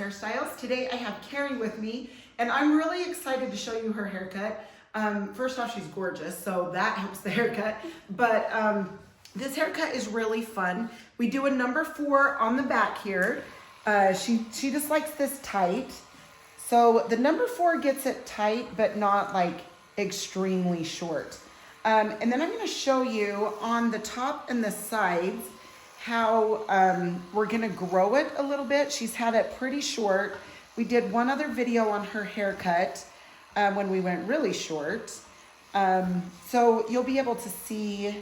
Hairstyles. Today I have Carrie with me, and I'm really excited to show you her haircut. First off, she's gorgeous, so that helps the haircut. But this haircut is really fun. We do a number 4 on the back here. She just likes this tight. So the number 4 gets it tight, but not like extremely short. And then I'm gonna show you on the top and the sides how we're gonna grow it a little bit. She's had it pretty short. We did one other video on her haircut when we went really short. So you'll be able to see,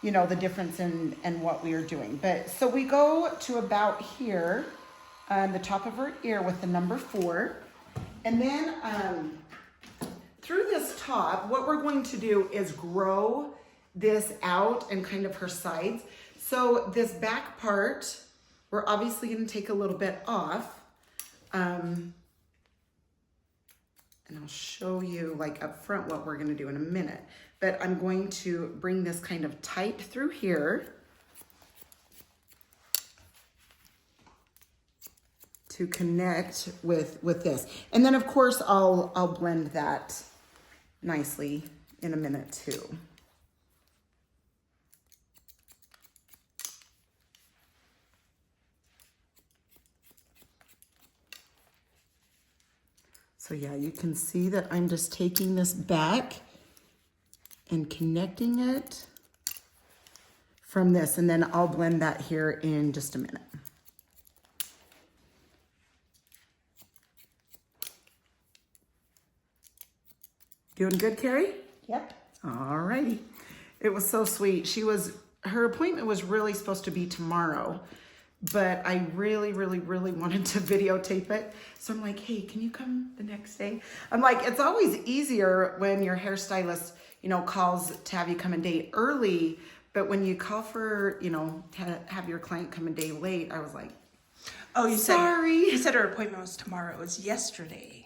you know, the difference in what we are doing. But so we go to about here on the top of her ear with the number 4. And then through this top, what we're going to do is grow this out and kind of her sides. So this back part, we're obviously going to take a little bit off. And I'll show you like up front what we're going to do in a minute. But I'm going to bring this kind of tight through here to connect with this. And then of course I'll blend that nicely in a minute too. So yeah, you can see that I'm just taking this back and connecting it from this, and then I'll blend that here in just a minute. Doing good, Carrie? Yep. All righty. It was so sweet. Her appointment was really supposed to be tomorrow, but I really wanted to videotape it. So I'm like, hey, can you come the next day? I'm like, it's always easier when your hairstylist, you know, calls to have you come a day early, but when you call for, you know, to have your client come a day late, I was like, oh, sorry. You said her appointment was tomorrow. It was yesterday.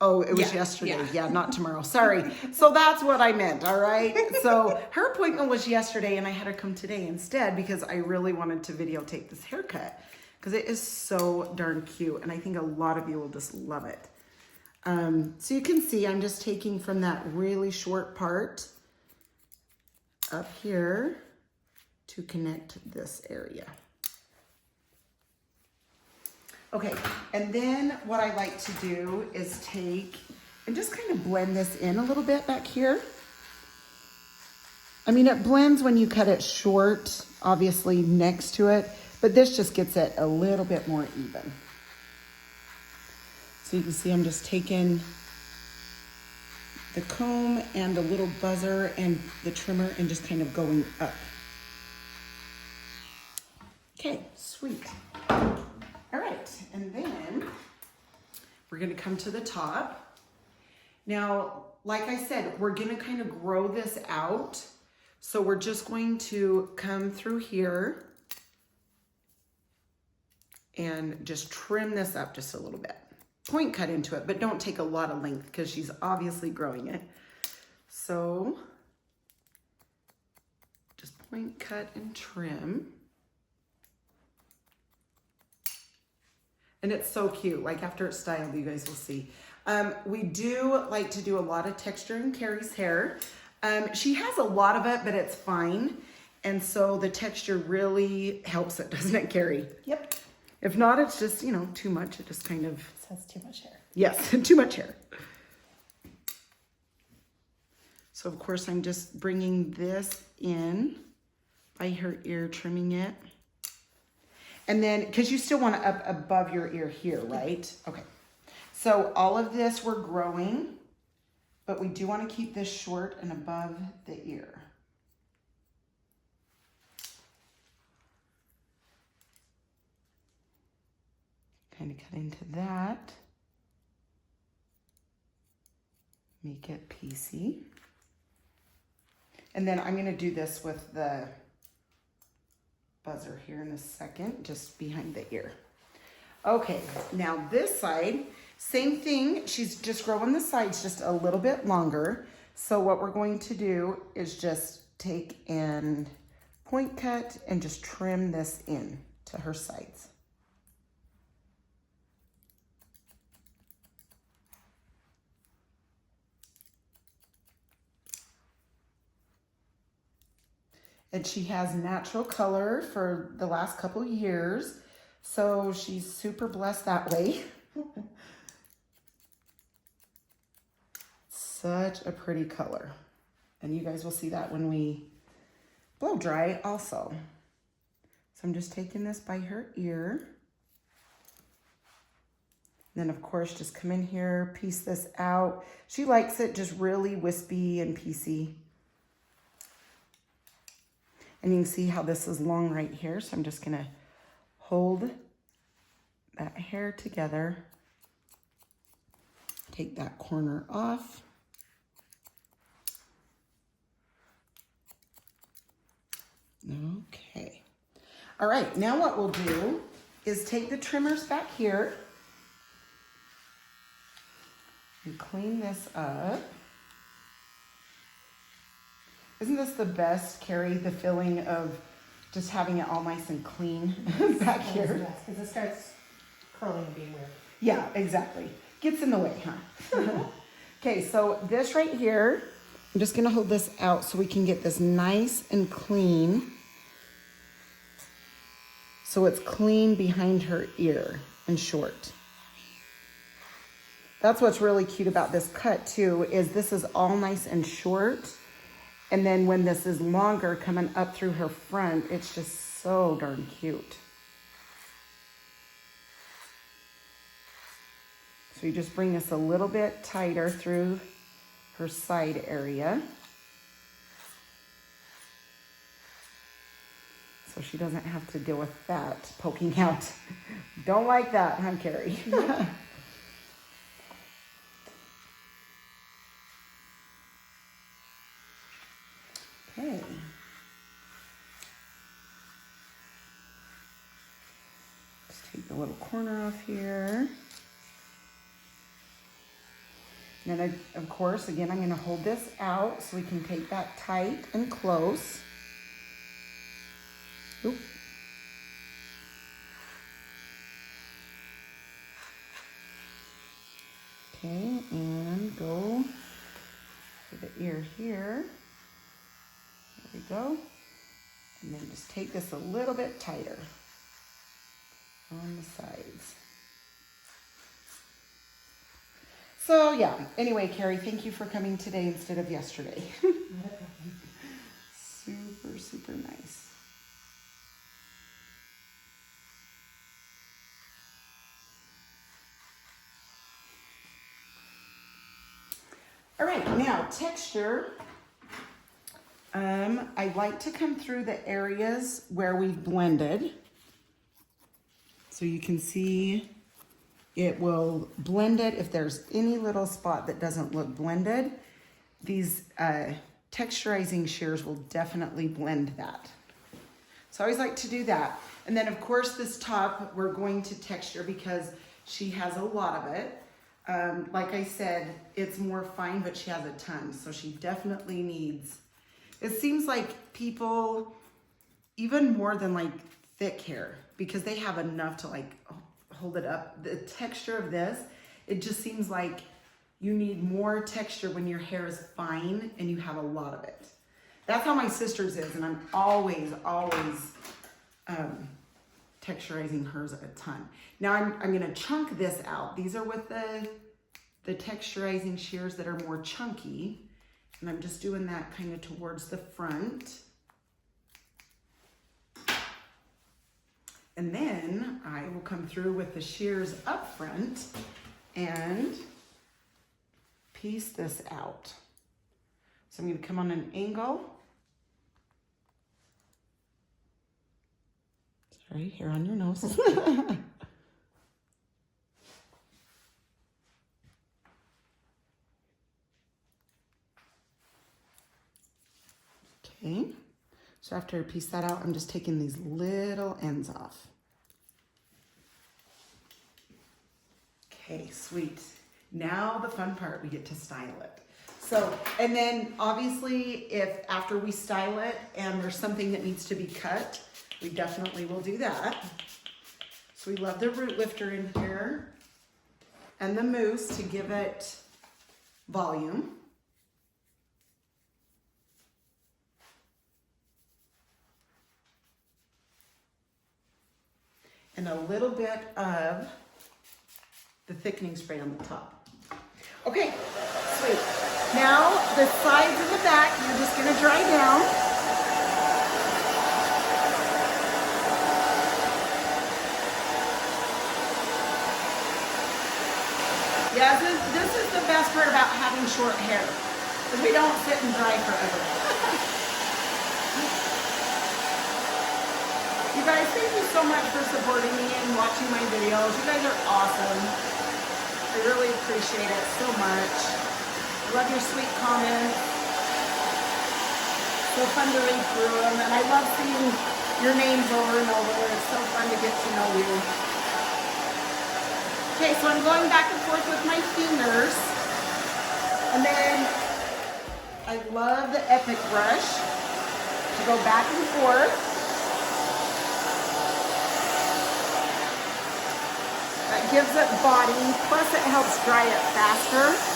Oh, it was yesterday. Yeah, not tomorrow. Sorry. So that's what I meant, all right? So her appointment was yesterday, and I had her come today instead because I really wanted to videotape this haircut because it is so darn cute, and I think a lot of you will just love it. So you can see I'm just taking from that really short part up here to connect this area. Okay, and then what I like to do is take and just kind of blend this in a little bit back here. I mean, it blends when you cut it short, obviously next to it, but this just gets it a little bit more even. So you can see I'm just taking the comb and the little buzzer and the trimmer and just kind of going up. Okay, sweet. All right, and then we're gonna come to the top. Now, like I said, we're gonna kind of grow this out. So we're just going to come through here and just trim this up just a little bit. Point cut into it, but don't take a lot of length because she's obviously growing it. So just point cut and trim. And it's so cute. Like after it's styled, you guys will see. We do like to do a lot of texture in Carrie's hair. She has a lot of it, but it's fine. And so the texture really helps it, doesn't it, Carrie? Yep. If not, it's just, you know, too much. It just kind of... It has too much hair. Yes, too much hair. So of course I'm just bringing this in by her ear, trimming it. And then, because you still want it up above your ear here, right? Okay. So all of this we're growing, but we do want to keep this short and above the ear. Kind of cut into that. Make it piecey. And then I'm going to do this with the buzzer here in a second, just behind the ear. Okay, now this side, same thing. She's just growing the sides just a little bit longer. So what we're going to do is just take and point cut and just trim this in to her sides. And she has natural color for the last couple years. So she's super blessed that way. Such a pretty color. And you guys will see that when we blow dry it also. So I'm just taking this by her ear. Then of course, just come in here, piece this out. She likes it just really wispy and piecey. And you can see how this is long right here. So I'm just gonna hold that hair together. Take that corner off. Okay. All right, now what we'll do is take the trimmers back here and clean this up. Isn't this the best, Carrie, the feeling of just having it all nice and clean back here? Because it starts curling and being weird. Yeah, exactly. Gets in the way, huh? Okay, so this right here, I'm just gonna hold this out so we can get this nice and clean. So it's clean behind her ear and short. That's what's really cute about this cut too, is this is all nice and short. And then when this is longer coming up through her front, it's just so darn cute. So you just bring this a little bit tighter through her side area. So she doesn't have to deal with that poking out. Don't like that, huh, Carrie? Okay. Just take the little corner off here. And then, of course, again, I'm going to hold this out so we can take that tight and close. Oop. Okay, and go to the ear here. There we go. And then just take this a little bit tighter on the sides. So yeah, anyway, Carrie, thank you for coming today instead of yesterday. Super, super nice. All right, now texture. I like to come through the areas where we've blended. So you can see it will blend it. If there's any little spot that doesn't look blended, these texturizing shears will definitely blend that. So I always like to do that. And then of course this top we're going to texture because she has a lot of it. Like I said, it's more fine, but she has a ton. So she definitely needs, it seems like people, even more than like thick hair, because they have enough to like hold it up. The texture of this, it just seems like you need more texture when your hair is fine and you have a lot of it. That's how my sister's is, and I'm always texturizing hers a ton. Now I'm gonna chunk this out. These are with the texturizing shears that are more chunky, and I'm just doing that kind of towards the front. And then I will come through with the shears up front and piece this out. So I'm going to come on an angle. Sorry, hair on your nose. Okay. So after I piece that out, I'm just taking these little ends off. Okay, sweet. Now the fun part, we get to style it. So, and then obviously if after we style it and there's something that needs to be cut, we definitely will do that. So we love the root lifter in here and the mousse to give it volume. and a little bit of the thickening spray on the top. Okay, sweet. Now the sides and the back, you're just gonna dry down. Yeah, this is the best part about having short hair, because we don't sit and dry forever. You guys, thank you so much for supporting me and watching my videos. You guys are awesome. I really appreciate it so much. I love your sweet comments. So fun to read through them, and I love seeing your names over and over. It's so fun to get to know you. Okay, so I'm going back and forth with my fingers. And then I love the Epic brush to go back and forth. That gives it body, plus it helps dry it faster.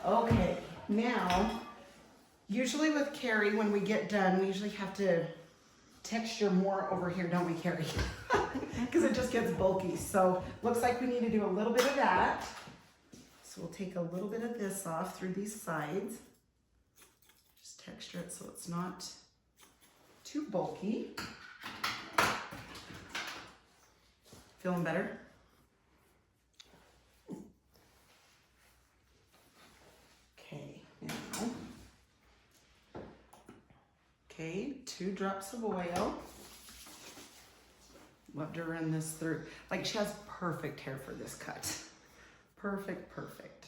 Okay, now, usually with Carrie, when we get done, we usually have to texture more over here, don't we, Carrie? Because it just gets bulky. So, looks like we need to do a little bit of that. So we'll take a little bit of this off through these sides. Just texture it so it's not too bulky. Feeling better? Okay, now, okay, 2 drops of oil. Love to run this through. Like, she has perfect hair for this cut. Perfect, perfect.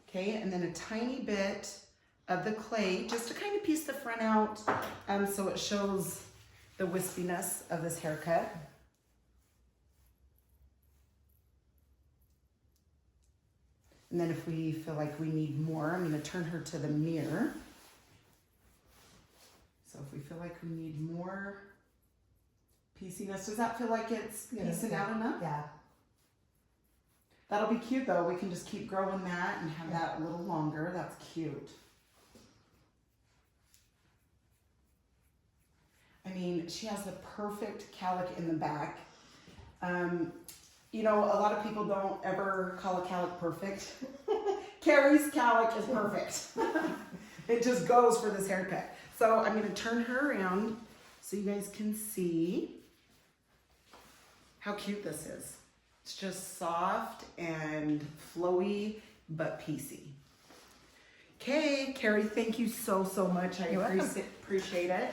Okay, and then a tiny bit of the clay, just to kind of piece the front out, so it shows the wispiness of this haircut. And then if we feel like we need more, I'm going to turn her to the mirror. So if we feel like we need more pieciness, does that feel like it's piecing out enough? Yeah. That'll be cute though. We can just keep growing that and have that a little longer. That's cute. I mean, she has the perfect cowlick in the back. You know, a lot of people don't ever call a cowlick perfect. Carrie's cowlick is perfect. It just goes for this haircut. So I'm gonna turn her around so you guys can see how cute this is. It's just soft and flowy, but piecey. Okay, Carrie, thank you so, so much. I appreciate it.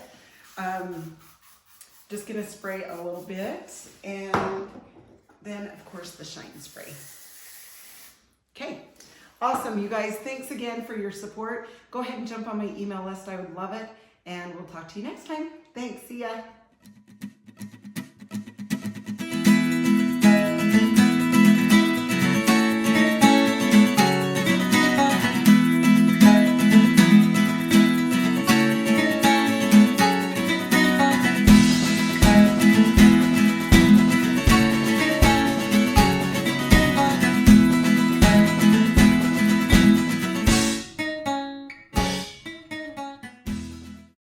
Just gonna spray a little bit, and then of course the shine spray. Okay, awesome, you guys. Thanks again for your support. Go ahead and jump on my email list. I would love it, and we'll talk to you next time. Thanks, see ya.